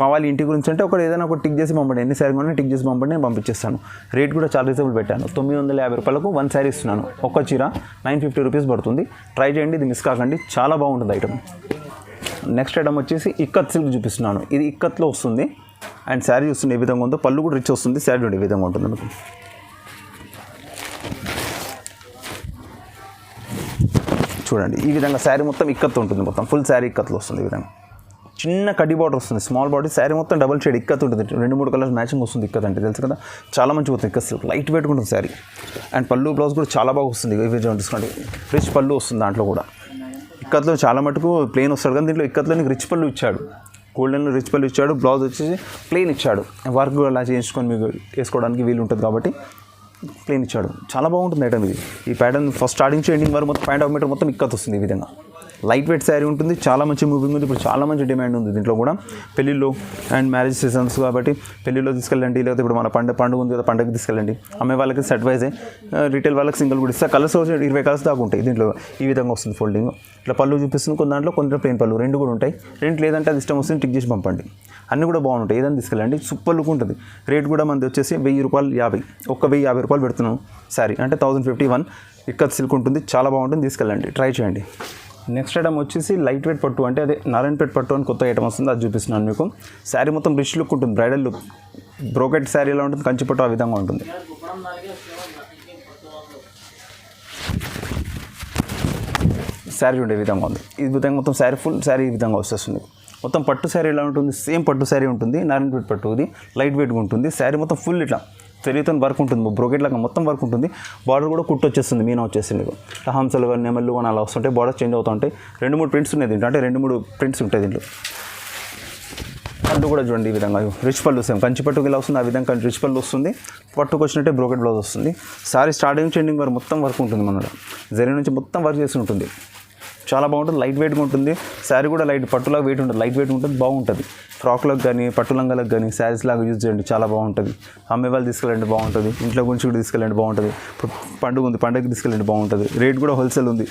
కావాలి ఇంటి గురించి అంటే ఒకటి ఏదైనా ఒక టిక్ చేసి పంపండి, ఎన్ని శారీ కానీ టిక్ చేసి పంపండి, నేను పంపించేస్తాను. రేట్ కూడా చాలా రీజనబుల్ పెట్టాను, 950 రూపాయలకు 1 శారీ ఇస్తున్నాను. ఒక్క చీర 950 రూపీస్ పడుతుంది. ట్రై చేయండి, ఇది మిస్ కాకండి, చాలా బాగుంటుంది ఐటమ్. నెక్స్ట్ ఐటమ్ వచ్చేసి ఇక్కత్ సిల్క్ చూపిస్తున్నాను. ఇది ఇక్కత్లో వస్తుంది, అండ్ శారీ చూస్తుంది ఏ విధంగా ఉందో, పళ్ళు కూడా రిచ్ వస్తుంది, శారీ చూడండి ఏ విధంగా ఉంటుంది మీకు. చూడండి ఈ విధంగా శారీ మొత్తం ఇక్కత్ ఉంటుంది, మొత్తం ఫుల్ శారీ ఇక్కత్లో వస్తుంది. ఈ విధంగా చిన్న కడ్డీ బార్డర్ వస్తుంది, స్మాల్ బాడీ, శారీ మొత్తం డబల్ షేడ్ ఇక్కత్ ఉంటుంది. 2-3 కలర్స్ మ్యాచింగ్ వస్తుంది ఇక్కత్ అంటే, తెలుసు కదా, చాలా మంచిగా వస్తుంది ఇక్కత్ సిల్క్, లైట్ వెయిట్ ఉంటుంది శారీ. అండ్ పళ్ళు బ్లౌజ్ కూడా చాలా బాగా వస్తుంది, ఈ విధంగా తీసుకోండి, రిచ్ పళ్ళు వస్తుంది. దాంట్లో కూడా ఇక్కత్లో చాలా మటుకు ప్లెయిన్ వస్తాడు, కానీ దీంట్లో ఇక్కత్లో నీకు రిచ్ పళ్ళు ఇచ్చాడు, గోల్డెన్లో రిచ్ పళ్ళు ఇచ్చాడు, బ్లౌజ్ వచ్చేసి ప్లెయిన్ ఇచ్చాడు, వర్క్ అలా చేయించుకొని మీకు వేసుకోవడానికి వీలు ఉంటుంది కాబట్టి ప్లెయిన్ ఇచ్చాడు. చాలా బాగుంటుంది ఐటమ్ ఇది. ఈ ప్యాటర్న్ ఫస్ట్ స్టార్టింగ్ నుంచి ఎండింగ్ వరకు మొత్తం పాయింట్ ఆఫ్ మీటర్ మొత్తం ఇక్కత్ వస్తుంది. ఈ విధంగా లైట్ వెయిట్ శారీ ఉంటుంది, చాలా మంచి మూవింగ్ ఉంది. ఇప్పుడు చాలా మంచి డిమాండ్ ఉంది దీంట్లో కూడా, పెళ్ళిళ్ళు అండ్ మ్యారేజ్ సీజన్స్ కాబట్టి పెళ్ళిలో తీసుకెళ్ళండి, లేకపోతే ఇప్పుడు మన పండుగ ఉంది కదా, పండుగకి తీసుకెళ్ళండి. అమ్మాయి వాళ్ళకి సెట్ వైజే, రిటైల్ వాళ్ళకి సింగిల్ కూడా ఇస్తే కలర్స్ 20 కలర్స్ దాకా ఉంటాయి దీంట్లో. ఈ విధంగా వస్తుంది ఫోల్డింగ్, ఇట్లా పళ్ళు చూపిస్తుంది, కొన్ని దాంట్లో కొంత ప్లెయిన్ పళ్ళు, 2 కూడా ఉంటాయి. 2 లేదంటే అది ఇష్టం వస్తుంది టిక్ చేసి పంపండి, అన్నీ కూడా బాగుంటాయి. ఏదైనా తీసుకెళ్ళండి, సూపర్ లుక్ ఉంటుంది. రేట్ కూడా మనది వచ్చేసి 1000 రూపాయలు, 1,050 రూపాయలు పెడుతున్నాం శారీ అంటే 1051 ఇక్కత్ సిల్క్ ఉంటుంది, చాలా బాగుంటుంది, తీసుకెళ్ళండి, ట్రై చేయండి. నెక్స్ట్ ఐటమ్ వచ్చేసి లైట్ వెయిట్ పట్టు, అంటే అదే నారాయణపేట పట్టు అని కొత్త ఐటమ్ వస్తుంది, అది చూపిస్తున్నాను మీకు. శారీ మొత్తం రిచ్ లుక్ ఉంటుంది, బ్రైడల్ లుక్, బ్రోకెట్ శారీ ఎలా ఉంటుంది, కంచి పట్టు ఆ విధంగా ఉంటుంది. శారీ ఉండే విధంగా ఉంది, ఈ విధంగా మొత్తం శారీ ఫుల్ శారీ ఈ విధంగా వచ్చేస్తుంది. మొత్తం పట్టు శారీ ఎలా ఉంటుంది, సేమ్ పట్టు శారీ ఉంటుంది, నారాయణపేట పట్టు, ఇది లైట్ వెయిట్గా ఉంటుంది. శారీ మొత్తం ఫుల్ ఇట్లా తెలియతో వర్క్ ఉంటుంది, బ్రోకెట్ లాగా మొత్తం వర్క్ ఉంటుంది. బార్డర్ కూడా కుట్టు వచ్చేస్తుంది, మీనా వచ్చేసింది, హంసలు కానీ నెమళ్ళు కానీ అలా వస్తుంటాయి, బార్డర్ చేంజ్ అవుతూ ఉంటాయి. 2-3 ప్రింట్స్ ఉన్నాయి దీంట్లో, అంటే 2-3 ప్రింట్స్ ఉంటాయి దీంట్లో. పళ్ళు కూడా చూడండి ఈ విధంగా రిచ్ పళ్ళు, సేమ్ కంచి పట్టుకు ఇలా వస్తుంది, ఆ విధంగా రిచ్ పళ్ళు వస్తుంది, పట్టుకు వచ్చినట్టే బ్రోకెట్ బ్లౌజ్ వస్తుంది. సారీ స్టార్టింగ్ నుంచి ఎండింగ్ వరకు మొత్తం వర్క్ ఉంటుంది, మన జరీ నుంచి మొత్తం వర్క్ చేసి ఉంటుంది, చాలా బాగుంటుంది. లైట్ వెయిట్గా ఉంటుంది శారీ కూడా, లైట్ పట్టులాగా వెయిట్ ఉంటుంది, లైట్ వెయిట్ ఉంటుంది, బాగుంటుంది. ఫ్రాక్లకు కానీ పట్టు లంగాలకు కానీ శారీస్ లాగా యూజ్ చేయండి, చాలా బాగుంటుంది. అమ్మే వాళ్ళు తీసుకెళ్ళండి బాగుంటుంది, ఇంట్లో గురించి కూడా తీసుకెళ్ళండి బాగుంటుంది. ఇప్పుడు పండుగ ఉంది, పండుగకి తీసుకెళ్ళండి బాగుంటుంది. రేట్ కూడా హోల్సేల్ ఉంది,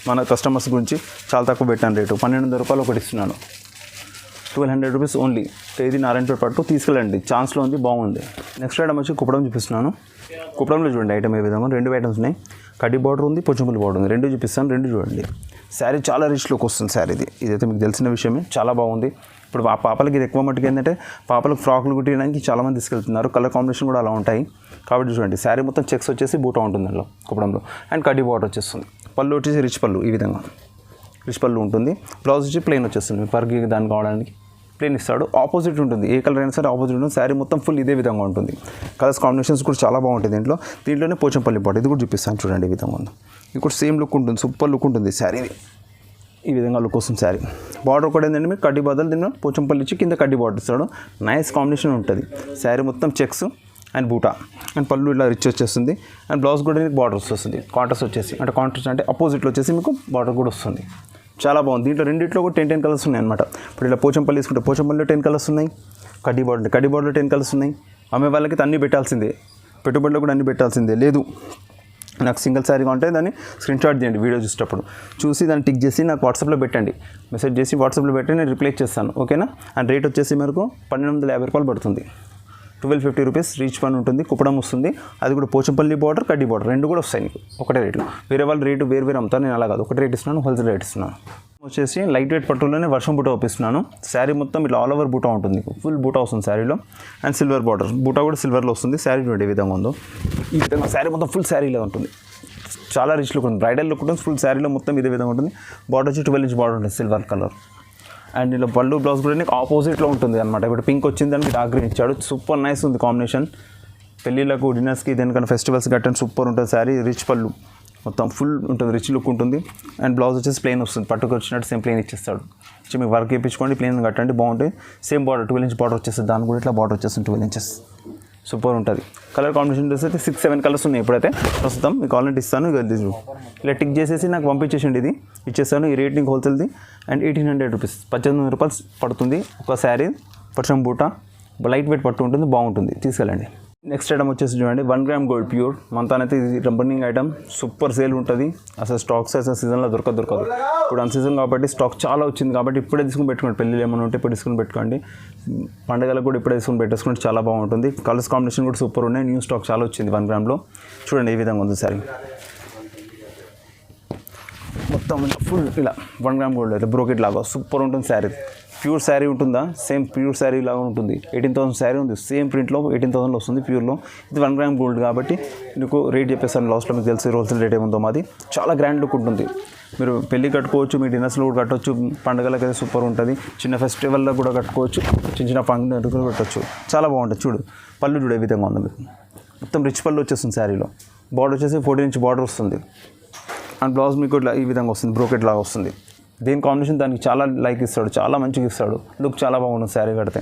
మన కస్టమర్స్ గురించి చాలా తక్కువ పెట్టాను రేటు, 1200 రూపాయలు ఒకటి ఇస్తున్నాను, 1200 రూపీస్ ఓన్లీ. ఇది నారాయణపేట పట్టు, తీసుకెళ్ళండి, ఛాన్స్లో ఉంది, బాగుంది. నెక్స్ట్ ఐటమ్ వచ్చి కుప్పడం చూపిస్తున్నాను. కుప్పడంలో చూడండి ఐటమ్ ఏ విధంగా 2 ఐటమ్స్ ఉన్నాయి, కడ్డీ బార్డర్ ఉంది, పోచంపల్లి బార్డర్ ఉంది, 2 చూపిస్తాను, 2 చూడండి. శారీ చాలా రిచ్ లుక్ వస్తుంది శారీ, ఇదైతే మీకు తెలిసిన విషయమే, చాలా బాగుంది. ఇప్పుడు ఆ పాపలకి ఇది ఎక్కువ మట్టుకు ఏంటంటే పాపలకు ఫ్రాక్లు కుట్టడానికి చాలామంది తీసుకెళ్తున్నారు, కలర్ కాంబినేషన్ కూడా అలా ఉంటాయి కాబట్టి చూడండి. శారీ మొత్తం చెక్స్ వచ్చేసి బూటా ఉంటుంది అందులో కుప్పడంలో, అండ్ కడ్డీ బార్డర్ వచ్చేస్తుంది. పళ్ళు వచ్చేసి రిచ్ పళ్ళు, ఈ విధంగా రిచ్ పళ్ళు ఉంటుంది. బ్లౌజ్ వచ్చి ప్లెయిన్ వచ్చేస్తుంది, పర్కి దానికి కావడానికి ప్లెయిన్ ఇస్తాడు. ఆపోజిట్ ఉంటుంది, ఏ కలర్ అయినా సరే ఆపోజిట్ ఉంటుంది. శారీ మొత్తం ఫుల్ ఇదే విధంగా ఉంటుంది, కలర్స్ కాంబినేషన్స్ కూడా చాలా బాగుంటాయి దీంట్లోనే పోచంపల్లి బార్డర్, ఇది కూడా చూపిస్తాను చూడండి, ఈ విధంగా ఉంది. ఇది కూడా సేమ్ లుక్ ఉంటుంది, సూపర్ లుక్ ఉంటుంది శారీది, ఈ విధంగా లుక్ వస్తుంది శారీ. బార్డర్ కూడా ఏంటంటే మీకు కడ్డీ బదులు దీనిలో పోచంపల్లి ఇచ్చి కింద కడ్డీ బార్డర్ ఇస్తాడు, నైస్ కాంబినేషన్ ఉంటుంది. శారీ మొత్తం చెక్స్ అండ్ బూటా అండ్ పళ్ళు ఇలా రిచ్ వచ్చేస్తుంది, అండ్ బ్లౌజ్ కూడా మీకు బార్డర్ వస్తుంది, కాంట్రాస్ట్ వచ్చేసి, అంటే కాంట్రాస్ట్ అంటే అపోజిట్లో వచ్చేసి మీకు బార్డర్ కూడా వస్తుంది, చాలా బాగుంది. దీంట్లో రెండిట్లో కూడా 10 కలర్స్ ఉన్నాయి అనమాట. ఇప్పుడు ఇలా పోచంపల్లి తీసుకుంటే పోచంపల్లిలో 10 కలర్స్ ఉన్నాయి, కడ్డీ బార్డర్లో 10 కలర్స్ ఉన్నాయి. అమ్మే వాళ్ళకి అన్నీ పెట్టాల్సిందే, పెట్టుబడిలో కూడా అన్నీ పెట్టాల్సిందే. లేదు నాకు సింగిల్ శారీ ఉంటే దాన్ని స్క్రీన్ షాట్ చేయండి, వీడియో చూసేటప్పుడు చూసి దాన్ని టిక్ చేసి నాకు వాట్సాప్లో పెట్టండి, మెసేజ్ చేసి వాట్సాప్లో పెట్టి నేను రిప్లై చేస్తాను, ఓకేనా. అండ్ రేట్ వచ్చేసి మనకు 1250 రూపాయలు పడుతుంది, 1250 రూపీస్ రీచ్ పని ఉంటుంది. కుప్పడం వస్తుంది, అది కూడా పోచంపల్లి బార్డర్, కడ్డీ బార్డర్ 2 కూడా వస్తాయి నీకు ఒకటే రేట్లో. వేరే వాళ్ళు రేటు వేరు అమ్ముతారు, నేను అలా కాదు, ఒకటే రేట్ ఇస్తున్నాను, హోల్సేల్ రేట్ ఇస్తున్నాను. వచ్చేసి లైట్ వెయిట్ పట్టులోనే వర్షం బూటా ఒప్పిస్తున్నాను. శారీ మొత్తం ఇట్లా ఆల్ ఓవర్ బూటా ఉంటుంది, ఫుల్ బూటా వస్తుంది శారీలో, అండ్ సిల్వర్ బార్డర్, బూటా కూడా సిల్వర్లో వస్తుంది. శారీ చూడండి ఏ విధంగా ఉందో, ఈ విధంగా శారీ మొత్తం ఫుల్ శారీలో ఉంటుంది, చాలా రిచ్ లుక్ ఉంటుంది, బ్రైడల్ లుక్ ఉంటుంది, ఫుల్ శారీలో మొత్తం ఇదే విధంగా ఉంటుంది. బార్డర్ వచ్చి 12 ఇంచ్ బార్డర్ ఉంటుంది, సిల్వర్ కలర్. అండ్ ఇలా పళ్ళు బ్లౌజ్ కూడా నీకు ఆపోజిట్లో ఉంటుంది అనమాట. ఇప్పుడు పింక్ వచ్చింది దానికి డార్క్ గ్రీన్ ఇచ్చాడు, సూపర్ నైస్ ఉంది కాంబినేషన్. పెళ్ళిళ్ళకు, డిన్నర్స్కి, దేనికన్నా ఫెస్టివల్స్ కట్టండి, సూపర్ ఉంటుంది శారీ. రిచ్ పళ్ళు మొత్తం ఫుల్ ఉంటుంది, రిచ్ లుక్ ఉంటుంది. అండ్ బ్లౌజ్ వచ్చేసి ప్లెయిన్ వస్తుంది, పట్టుకు వచ్చినట్టు సేమ్ ప్లెయిన్ ఇచ్చేస్తాడు. మీకు వర్క్ వేయించుకోండి, ప్లెయిన్ కట్టండి, బాగుంటుంది. సేమ్ బార్డర్ 12 ఇంచ్ బార్డర్ వచ్చేస్తుంది, దాని కూడా ఇట్లా బార్డర్ వచ్చేస్తుంది 12 ఇంచెస్, సూపర్ ఉంటుంది. కలర్ కాంబినేషన్ అయితే 6-7 కలర్స్ ఉన్నాయి ఇప్పుడైతే ప్రస్తుతం, మీకు ఆల్రెడీ ఇస్తాను. ఇలా టిక్ చేసేసి నాకు పంపించేసిండి, ఇది ఇచ్చేస్తాను. ఈ రేట్ నీకు హోల్సేల్ది అండ్ 1800 రూపీస్, 1800 రూపాయలు పడుతుంది ఒక శారీ. పచ్చం బూటా లైట్ వెయిట్ పట్టు ఉంటుంది, బాగుంటుంది, తీసుకెళ్ళండి. నెక్స్ట్ ఐటమ్ వచ్చేసి చూడండి 1 గ్రామ్ గోల్డ్ ప్యూర్. మనతోనైతే ఇది రబ్బర్నింగ్ ఐటమ్, సూపర్ సేల్ ఉంటుంది. అసలు స్టాక్స్ అసలు సీజన్లో దొరకదు. ఇప్పుడు అన్ సీజన్ కాబట్టి స్టాక్ చాలా వచ్చింది కాబట్టి ఇప్పుడే తీసుకుని పెట్టుకోండి. పెళ్ళిళ్ళు ఏమైనా ఉంటే ఇప్పుడు తీసుకుని పెట్టుకోండి, పండుగలకు కూడా ఇప్పుడే తీసుకుని పెట్టేసుకుంటే చాలా బాగుంటుంది. కలర్స్ కాంబినేషన్ కూడా సూపర్ ఉన్నాయి, న్యూ స్టాక్ చాలా వచ్చింది 1 గ్రామ్లో. చూడండి ఏ విధంగా ఉంది సారీ. మొత్తం ఫుల్ ఇలా 1 గ్రామ్ గోల్డ్ అయితే బ్రోకెట్ లాగా సూపర్ ఉంటుంది శారీ. ప్యూర్ శారీ ఉంటుందా, సేమ్ ప్యూర్ శారీ లాగా ఉంటుంది. 18,000 శారీ ఉంది, సేమ్ ప్రింట్లో 18,000 వస్తుంది ప్యూర్లో. ఇది 1 గ్రామ్ గోల్డ్ కాబట్టి మీకు రేట్ చెప్పేస్తాను లాస్ట్లో, మీకు తెలిసి హోల్సేల్ రేట్ ఏముందో మాది. చాలా గ్రాండ్ లుక్ ఉంటుంది. మీరు పెళ్ళి కట్టుకోవచ్చు, మీ డిన్నర్స్లో కూడా కట్టవచ్చు, పండుగలకైతే సూపర్ ఉంటుంది. చిన్న ఫెస్టివల్లో కూడా కట్టుకోవచ్చు, చిన్న చిన్న పండుగ కూడా కట్టవచ్చు. చాలా బాగుంటుంది. చూడు పళ్ళు చూడు ఏ విధంగా ఉంది మీకు. మొత్తం రిచ్ పళ్ళు వచ్చేస్తుంది శారీలో. బార్డర్ వచ్చేసి 14 ఇంచ్ బార్డర్ వస్తుంది. అండ్ బ్లౌజ్ మీకు ఇట్లా ఈ విధంగా వస్తుంది, బ్రోకెట్ లాగా వస్తుంది. దీని కాంబినేషన్ దానికి చాలా లైక్ ఇస్తాడు, చాలా మంచిగా ఇస్తాడు. లుక్ చాలా బాగుంటుంది శారీ కడితే.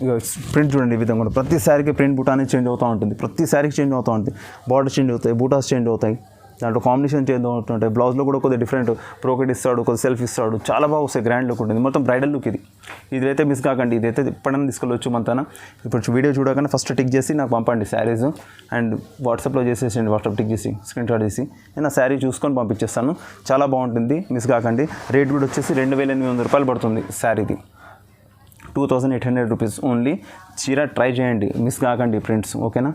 ఇక ప్రింట్ చూడండి ఈ విధంగా. ప్రతి శారీకి ప్రింట్ బూటా అనేది చేంజ్ అవుతూ ఉంటుంది. ప్రతి శారీకి చేంజ్ అవుతూ ఉంటుంది. బార్డర్ చేంజ్ అవుతాయి, బూటాస్ చేంజ్ అవుతాయి, దాంట్లో కాంబినేషన్ చేంజ్ అవుతుంటాయి. బ్లౌజ్లో కూడా కొద్దిగా డిఫరెంట్ బ్రోకెట్ ఇస్తాడు, కొద్దిగా సెల్ఫ్ ఇస్తాడు. చాలా బాగా వస్తాయి, గ్రాండ్ లుక్ ఉంటుంది. మొత్తం బ్రైడల్ లుక్ ఇది. ఇదైతే మిస్ కాకండి, ఇదైతే ఎప్పుడైనా తీసుకెళ్ళవచ్చు మనతోన. ఇప్పుడు వీడియో చూడగానే ఫస్ట్ టిక్ చేసి నాకు పంపండి శారీస్, అండ్ వాట్సాప్లో చేసేసండి. వాట్సాప్ టిక్ చేసి స్క్రీన్ షాట్ చేసి నేను ఆ శారీ చూసుకొని పంపించేస్తాను. చాలా బాగుంటుంది, మిస్ కాకండి. రేట్ కూడా వచ్చేసి 2,800 రూపాయలు పడుతుంది శారీది. 2,800 రూపీస్ ఓన్లీ. చీర ట్రై చేయండి, మిస్ కాకండి ఫ్రెండ్స్, ఓకేనా.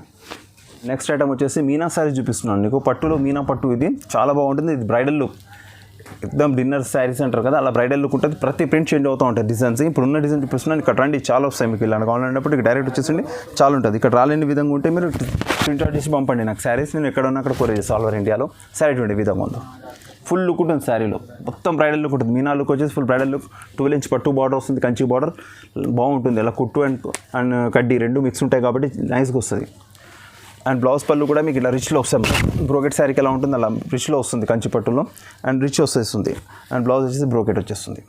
నెక్స్ట్ ఐటమ్ వచ్చేసి మీనా శారీ చూపిస్తున్నాను నీకు. పట్టులో మీనా పట్టు, ఇది చాలా బాగుంటుంది. ఇది బ్రైడల్ లుక్, ఎక్దమ్ డిన్నర్ శారీస్ అంటారు కదా, అలా బ్రైడల్ లుక్ ఉంటుంది. ప్రతి ప్రింట్ చేంజ్ అవుతూ ఉంటాయి డిజైన్స్. ఇప్పుడు ఉన్న డిజైన్ చూపిస్తున్నాను, ఇక్కడ రండి చాలా వస్తాయి మీకు. ఇలా కావాలన్నప్పుడు ఇక్కడ డైరెక్ట్ వచ్చేసండి చాలా ఉంటుంది. ఇక్కడ రాలేని విధంగా ఉంటే మీరు ప్రింట్ అవుట్ చేసి పంపండి నాకు శారీస్. నేను ఎక్కడ ఉన్నా అక్కడ కొరియర్ చేస్తాను, ఆల్ ఓవర్ ఇండియాలో. శారీ చూడండి విధంగా ఉంది, ఫుల్ లుక్ ఉంటుంది శారీలో. మొత్తం బ్రైడల్ లుక్ ఉంటుంది. మీనా లుక్ వచ్చేసి ఫుల్ బ్రైడల్ లుక్. 12 ఇంచ్ పట్టు బార్డర్ వస్తుంది, కంచి బార్డర్ బాగుంటుంది. అలా కుట్టు అండ్ కడ్డీ రెండు మిక్స్ ఉంటాయి కాబట్టి నైస్గా వస్తుంది. అండ్ బ్లౌజ్ పళ్ళు కూడా మీకు ఇలా రిచ్లో వస్తుంది. బ్రోకెట్ శారీకి ఎలా ఉంటుంది అలా రిచ్లో వస్తుంది, కంచి పట్టులో అండ్ రిచ్ వచ్చేస్తుంది. అండ్ బ్లౌజ్ వచ్చేసి బ్రోకెట్ వచ్చేస్తుంది.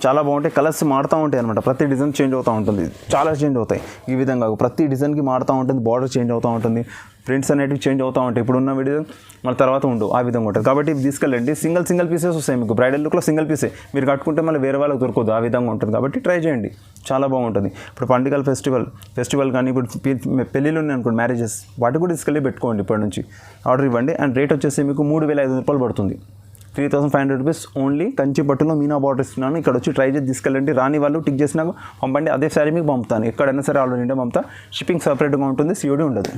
చాలా బాగుంటాయి. కలర్స్ మారుతూ ఉంటాయి అనమాట. ప్రతి డిజైన్ చేంజ్ అవుతూ ఉంటుంది, చాలా చేంజ్ అవుతాయి. ఈ విధంగా ప్రతి డిజైన్కి మారుతూ ఉంటుంది. బార్డర్ చేంజ్ అవుతూ ఉంటుంది, ప్రింట్స్ అనేటివి చేంజ్ అవుతూ ఉంటాయి. ఇప్పుడు ఉన్న వీడియో మళ్ళీ తర్వాత ఉండవు, ఆ విధంగా ఉంటుంది. కాబట్టి ఇవి తీసుకెళ్ళండి. సింగిల్ పీసెస్ వస్తాయి మీకు. బ్రైడల్ లుక్లో సింగిల్ పీసే మీరు కట్టుకుంటే మళ్ళీ వేరే వాళ్ళకి దొరకదు, ఆ విధంగా ఉంటుంది. కాబట్టి ట్రై చేయండి, చాలా బాగుంటుంది. ఇప్పుడు పండుగల ఫెస్టివల్ కానీ ఇప్పుడు పెళ్ళిళ్ళు ఉన్నాయి అనుకోండి, మ్యారేజెస్, వాటి కూడా తీసుకెళ్ళి పెట్టుకోండి. ఇప్పటి నుంచి ఆర్డర్ ఇవ్వండి. అండ్ రేట్ వచ్చేసి మీకు 3,500 రూపాయలు పడుతుంది. 3,500 రూపీస్ ఓన్లీ. కంచి పట్టులో మీనా బార్డర్ ఇస్తున్నాను. ఇక్కడ వచ్చి ట్రై చేసి తీసుకెళ్ళండి. రాని వాళ్ళు టిక్ చేసినాక పంపండి, అదే శారీ మీకు పంపుతాను. ఎక్కడైనా సరే ఆల్రెడీ ఇండియా పంపుతా. షిప్పింగ్ సపరేట్గా ఉంటుంది, సిఓడి ఉండదు.